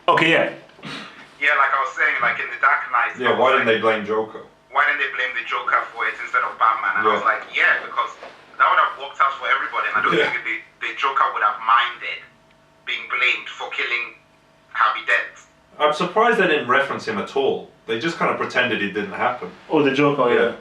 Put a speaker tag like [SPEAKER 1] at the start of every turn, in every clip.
[SPEAKER 1] Okay, yeah.
[SPEAKER 2] Yeah, like I was saying, like in The Dark Knight.
[SPEAKER 3] Yeah, why didn't they blame Joker?
[SPEAKER 2] Why didn't they blame the Joker for it instead of Batman? And I was like, yeah, because that would have worked out for everybody, and I don't think the Joker would have minded being blamed for killing Harvey Dent.
[SPEAKER 3] I'm surprised they didn't reference him at all. They just kind of pretended it didn't happen.
[SPEAKER 1] Oh, the Joker, yeah.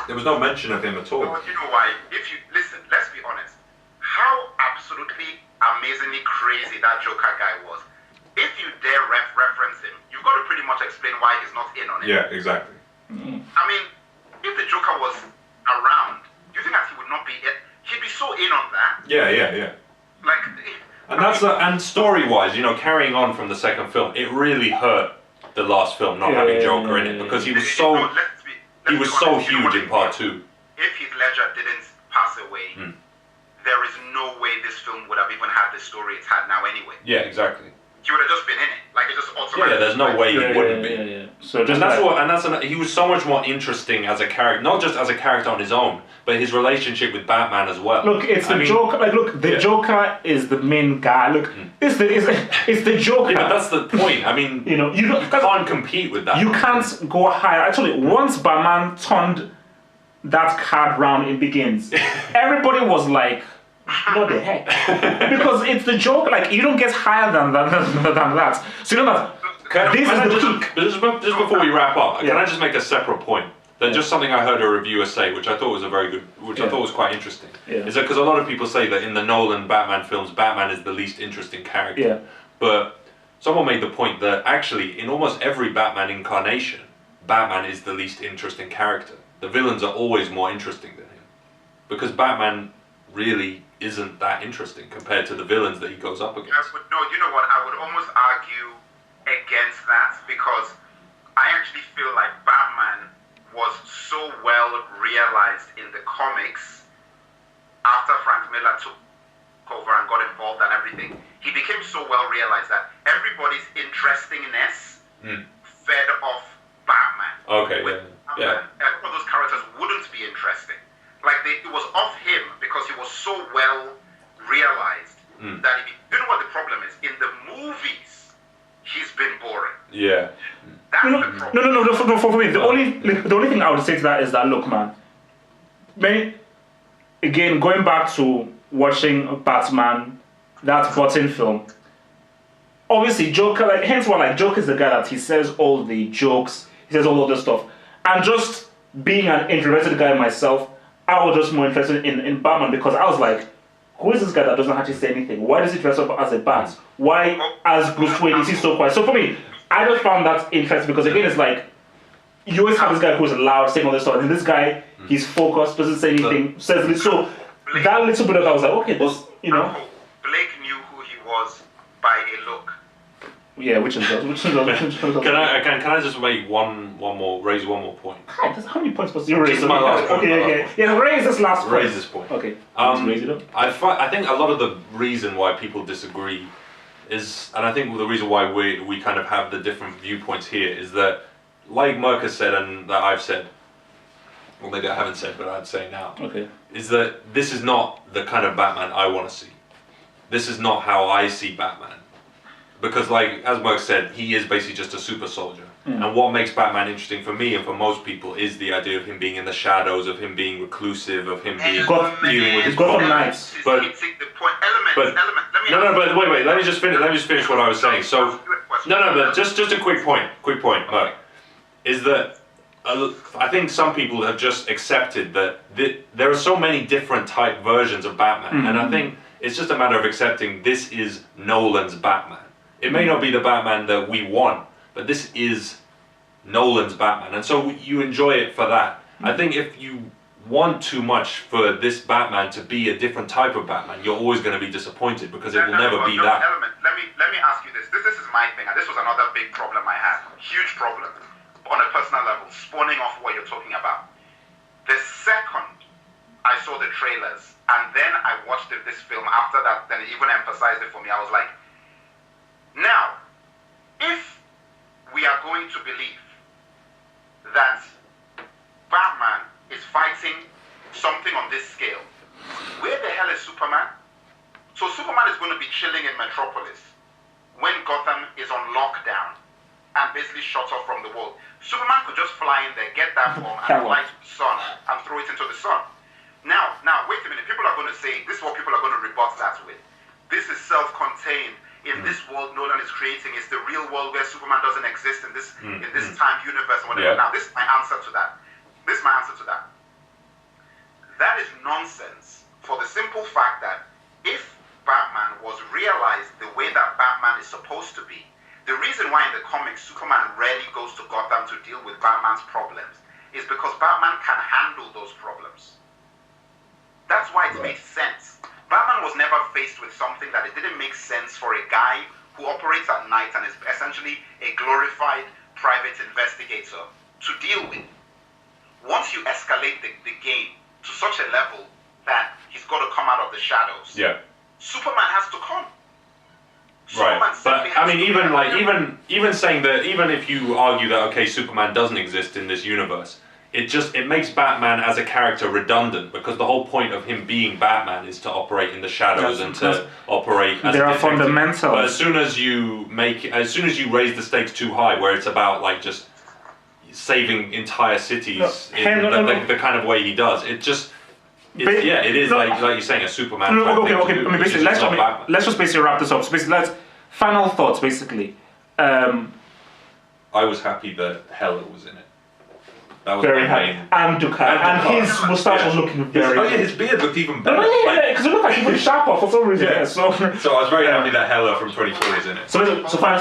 [SPEAKER 3] There was no mention of him at all.
[SPEAKER 2] Well, you know why? If you listen, let's be honest. How absolutely amazingly crazy that Joker guy was. If you dare reference him, you've got to pretty much explain why he's not in on it.
[SPEAKER 3] Yeah, exactly.
[SPEAKER 2] I mean, if the Joker was around, do you think that he would not be? He'd be so in on that.
[SPEAKER 3] Yeah.
[SPEAKER 2] Like,
[SPEAKER 3] and story-wise, you know, carrying on from the second film, it really hurt the last film not having Joker in it because he was so huge in part 2.
[SPEAKER 2] If Heath Ledger didn't pass away, there is no way this film would have even had the story it's had now anyway.
[SPEAKER 3] Yeah, exactly.
[SPEAKER 2] He would have just been in it, like it just automatically.
[SPEAKER 3] Yeah, there's no way he wouldn't be.
[SPEAKER 1] Yeah. So
[SPEAKER 3] he was so much more interesting as a character, not just as a character on his own, but his relationship with Batman as well.
[SPEAKER 1] Look, it's Joker. Like, look, the Joker is the main guy. Look, it's the Joker.
[SPEAKER 3] Yeah, but that's the point. I mean, you can't compete with that.
[SPEAKER 1] You can't go higher. Actually, once Batman turned that card round in Begins, everybody was like, what the heck? Because it's the Joker. Like, you don't get higher than that. So you know that.
[SPEAKER 3] Just before we wrap up, can I just make a separate point? That just something I heard a reviewer say, which I thought was I thought was quite interesting. Is that because a lot of people say that in the Nolan Batman films, Batman is the least interesting character.
[SPEAKER 1] Yeah.
[SPEAKER 3] But someone made the point that actually in almost every Batman incarnation, Batman is the least interesting character. The villains are always more interesting than him, because Batman really isn't that interesting compared to the villains that he goes up against.
[SPEAKER 2] No, you know what? I would almost argue against that, because I actually feel like Batman was so well realized in the comics after Frank Miller took over and got involved and everything. He became so well realized that everybody's interestingness fed off Batman.
[SPEAKER 3] Okay, yeah.
[SPEAKER 2] All those characters wouldn't be interesting. Like, it was off him because he was so well realized that you know what the problem is? In the movies, he's been boring.
[SPEAKER 3] Yeah.
[SPEAKER 2] That's the problem.
[SPEAKER 1] No, for me, the only thing I would say to that is that, look, man, again, going back to watching Batman, that Burton film, obviously Joker, like, hence why, like, Joker is the guy that he says all the jokes, he says all of this stuff, and just being an introverted guy myself, I was just more interested in Batman, because I was like, who is this guy that doesn't actually say anything? Why does he dress up as a bat? Why, as Bruce Wayne, is he so quiet? So for me, I just found that interesting, because again, it's like, you always have this guy who's loud, saying all this stuff, and this guy, he's focused, doesn't say anything, says this. So that little bit of that, I was like, okay, this, you know.
[SPEAKER 2] Blake knew who he was by a look.
[SPEAKER 1] Yeah, which is
[SPEAKER 3] Can I just make raise one more point?
[SPEAKER 1] How many points was you raise?
[SPEAKER 3] This is my last point.
[SPEAKER 1] Okay. Yeah, raise this last point.
[SPEAKER 3] Raise this point.
[SPEAKER 1] Okay. Raise it up.
[SPEAKER 3] I think a lot of the reason why people disagree is, and I think the reason why we kind of have the different viewpoints here is that, like Merc has said and that I've said, or maybe I haven't said, but I'd say now, is that this is not the kind of Batman I want to see. This is not how I see Batman. Because, like, as Merc said, he is basically just a super soldier. And what makes Batman interesting for me and for most people is the idea of him being in the shadows, of him being reclusive, of him being dealing with his
[SPEAKER 1] Gotham Knights.
[SPEAKER 2] But wait,
[SPEAKER 3] let me just finish what I was saying. So, but just a quick point, Merc, is that I think some people have just accepted that there are so many different type versions of Batman, and I think it's just a matter of accepting this is Nolan's Batman. It may not be the Batman that we want, but this is Nolan's Batman, and so you enjoy it for that. I think if you want too much for this Batman to be a different type of Batman, you're always going to be disappointed, because it will never be that.
[SPEAKER 2] Let me ask you this. This is my thing, and this was another big problem I had. Huge problem on a personal level, spawning off what you're talking about. The second I saw the trailers, and then I watched this film after that, then it even emphasized it for me. I was like, now, if we are going to believe that Batman is fighting something on this scale, where the hell is Superman? So Superman is going to be chilling in Metropolis. when Gotham is on lockdown and basically shut off from the world. Superman could just fly in there, get that bomb, and fly to the sun and throw it into the sun. Now, wait a minute. People are going to say, this is what people are going to rebut that with. This is self-contained. In this world Nolan is creating, it's the real world where Superman doesn't exist in this time universe or whatever. Now, this is my answer to that. That is nonsense for the simple fact that if Batman was realized the way that Batman is supposed to be, the reason why in the comics Superman rarely goes to Gotham to deal with Batman's problems is because Batman can handle those problems. That's why it makes sense. Batman was never faced with something that it didn't make sense for a guy who operates at night and is essentially a glorified private investigator to deal with. Once you escalate the game to such a level that he's got to come out of the shadows, Superman has to come.
[SPEAKER 3] Right, but I mean, even saying that, even if you argue that okay, Superman doesn't exist in this universe, it makes Batman as a character redundant, because the whole point of him being Batman is to operate in the shadows and to operate as
[SPEAKER 1] there
[SPEAKER 3] a
[SPEAKER 1] are
[SPEAKER 3] detective.
[SPEAKER 1] fundamentals.
[SPEAKER 3] But as soon as you raise the stakes too high, where it's about like just saving entire cities the kind of way he does, it is like you're saying, a Superman type thing to do,
[SPEAKER 1] basically, let's just basically wrap this up. So basically, final thoughts. Basically,
[SPEAKER 3] I was happy that Hela was in it. That was
[SPEAKER 1] very happy, and Ducat, and his moustache was looking very.
[SPEAKER 3] His beard looked even better.
[SPEAKER 1] Because it looked like he was sharper for some reason.
[SPEAKER 3] Yeah.
[SPEAKER 1] So
[SPEAKER 3] I was very happy that Hela from 24 was in it.
[SPEAKER 1] So final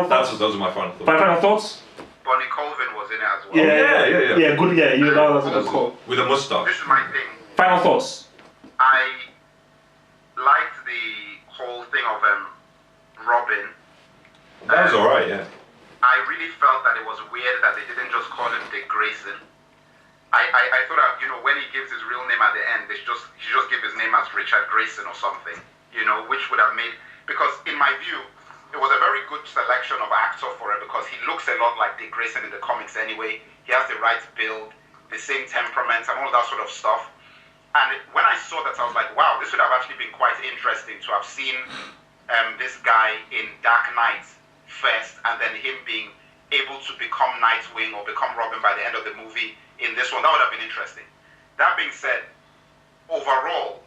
[SPEAKER 1] thoughts.
[SPEAKER 3] Those are my final thoughts.
[SPEAKER 1] Final thoughts.
[SPEAKER 2] Bonnie Colvin was in it as well.
[SPEAKER 1] Yeah, good. Yeah, that's a good call.
[SPEAKER 3] With a mustache.
[SPEAKER 2] This is my thing.
[SPEAKER 1] Final thoughts.
[SPEAKER 2] I liked the whole thing of Robin.
[SPEAKER 3] That was alright, yeah.
[SPEAKER 2] I really felt that it was weird that they didn't just call him Dick Grayson. I thought that, when he gives his real name at the end, he just give his name as Richard Grayson or something, which would have made, because in my view, it was a very good selection of actor for it, because he looks a lot like Dick Grayson in the comics anyway. He has the right build, the same temperament, and all that sort of stuff. And when I saw that, I was like, wow, this would have actually been quite interesting to have seen this guy in Dark Knight first, and then him being able to become Nightwing or become Robin by the end of the movie in this one. That would have been interesting. That being said, overall,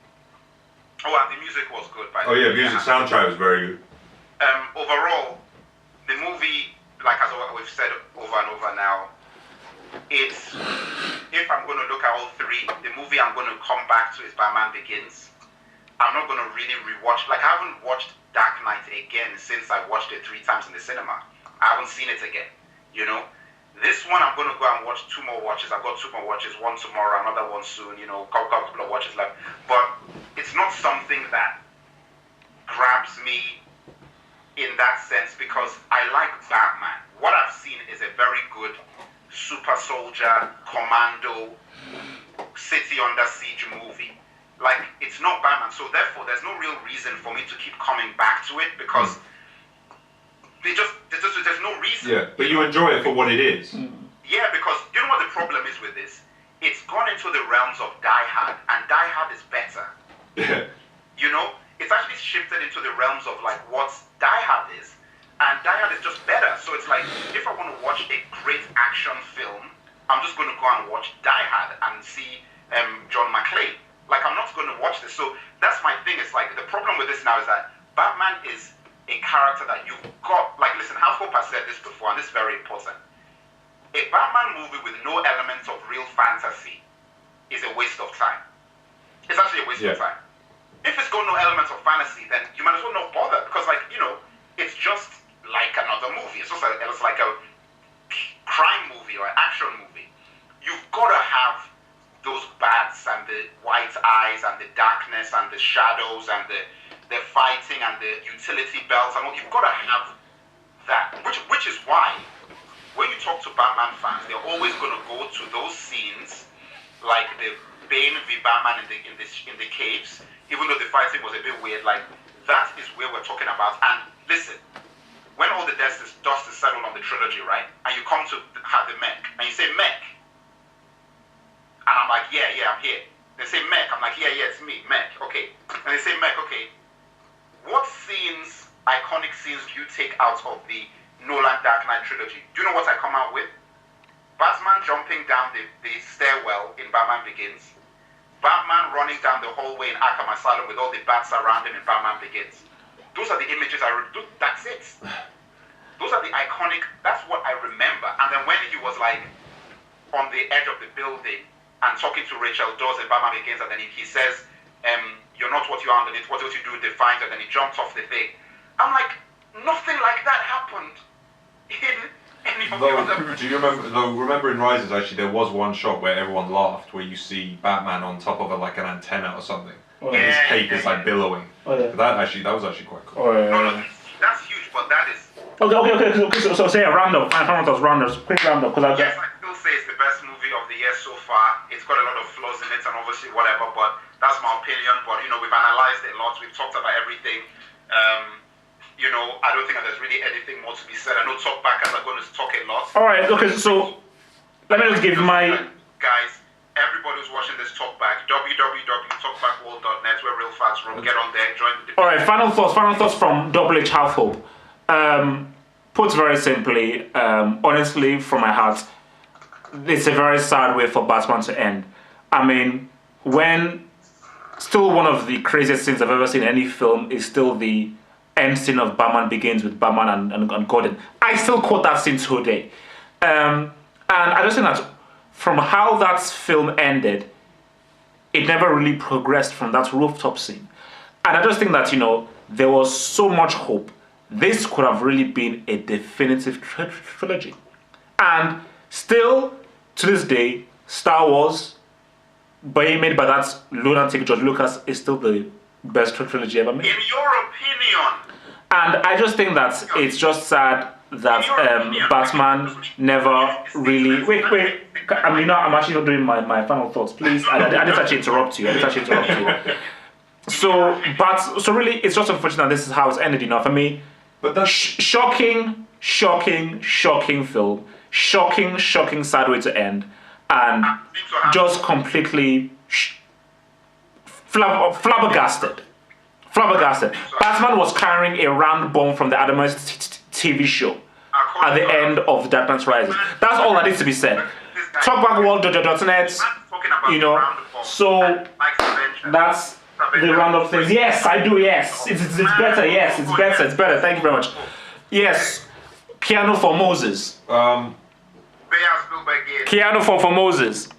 [SPEAKER 2] and the music was good, by the way.
[SPEAKER 3] Music soundtrack was very good.
[SPEAKER 2] Overall, the movie, like as we've said over and over now, it's, if I'm going to look at all three, the movie I'm going to come back to is Batman Begins. I'm not going to really rewatch, I haven't watched Dark Knight again since I watched it 3 times in the cinema. I haven't seen it again, This one I'm going to go and watch 2 more watches. I've got 2 more watches, one tomorrow, another one soon, couple of watches left. But it's not something that grabs me in that sense, because I like Batman. What I've seen is a very good super soldier, commando, city under siege movie. It's not Batman, so therefore there's no real reason for me to keep coming back to it, because there's no reason.
[SPEAKER 3] Yeah, but you enjoy it for what it is.
[SPEAKER 2] Yeah, because you know what the problem is with this? It's gone into the realms of Die Hard, and Die Hard is better. It's actually shifted into the realms of what Die Hard is, and Die Hard is just better. So it's like, if I want to watch a great action film, I'm just going to go and watch Die Hard and see John McClane. I'm not going to watch this. So that's my thing. It's the problem with this now is that Batman is a character that you've got, listen, Halfhope has said this before, and this is very important. A Batman movie with no elements of real fantasy is a waste of time. It's actually a waste of time. If it's got no elements of fantasy, then you might as well not bother, because it's just like another movie. It's like a crime movie or an action movie. You've got to have those bats and the white eyes and the darkness and the shadows and the fighting and the utility belts and all. You've got to have that, which is why when you talk to Batman fans, they're always going to go to those scenes, like the Bane v Batman in the caves, even though the fighting was a bit weird. That is where we're talking about. And listen, when all the dust is settled on the trilogy, right, and you come to have the mech, and you say mech, and I'm like, yeah, I'm here. They say mech, I'm like, yeah, it's me, mech, okay. And they say mech, okay. What scenes iconic scenes do you take out of the Nolan Dark Knight trilogy? Do you know what I come out with? Batman jumping down the stairwell in Batman Begins. Batman running down the hallway in Arkham Asylum with all the bats around him in Batman Begins. Those are the images that's it. Those are the iconic, that's what I remember. And then when he was like on the edge of the building and talking to Rachel Dawes in Batman Begins, and then he says, you're not what you are underneath, what you do defines, and then he jumps off the thing. I'm like, nothing like that happened in any of the other.
[SPEAKER 3] Do you remember, remember in Rises, actually, there was one shot where everyone laughed, where you see Batman on top of like an antenna or something.
[SPEAKER 1] Oh,
[SPEAKER 3] and his cape is like billowing.
[SPEAKER 1] Oh, yeah.
[SPEAKER 3] That was actually quite cool.
[SPEAKER 1] Oh, yeah.
[SPEAKER 2] No, that's huge, but that is...
[SPEAKER 1] Okay. So say a roundup. I found those rounders. Quick roundup, because
[SPEAKER 2] Yes, I still say it's the best movie of the year so far. It's got a lot of flaws in it and obviously whatever, but that's my opinion. But, we've analyzed it a lot. We've talked about everything. I don't think that there's really anything more to be said. I know talkbackers are going to talk a lot.
[SPEAKER 1] All right, okay, so let me just give my...
[SPEAKER 2] Guys, everybody who's watching this talkback, www.talkbackworld.net, where real facts roam. Get on there, join the debate.
[SPEAKER 1] All right, final thoughts from Double H Halfhope. Put very simply, honestly, from my heart, it's a very sad way for Batman to end. I mean, when still one of the craziest scenes I've ever seen in any film is still the end scene of Batman Begins with Batman and Gordon. I still quote that scene today. And I just think that from how that film ended, it never really progressed from that rooftop scene. And I just think that, there was so much hope. This could have really been a definitive trilogy. And still, to this day, Star Wars, made by that lunatic George Lucas, is still the best trilogy ever made.
[SPEAKER 2] In your opinion?
[SPEAKER 1] And I just think that it's just sad that Batman never really... Wait. I'm actually not doing my final thoughts. Please, I didn't actually interrupt you. So really, it's just unfortunate this is how it's ended, for me.
[SPEAKER 3] But that's...
[SPEAKER 1] Shocking film. Shocking sad way to end. And just completely flabbergasted. Batman was carrying a round bomb from the Adamant TV show at the end of Dark Knight Rises. That's all that needs to be said. Talkbackworld.net, so that's the roundup things. Yes, I do, yes. It's better, yes, it's better. Thank you very much. Yes, Keanu for Moses.
[SPEAKER 2] Keanu
[SPEAKER 1] for Moses.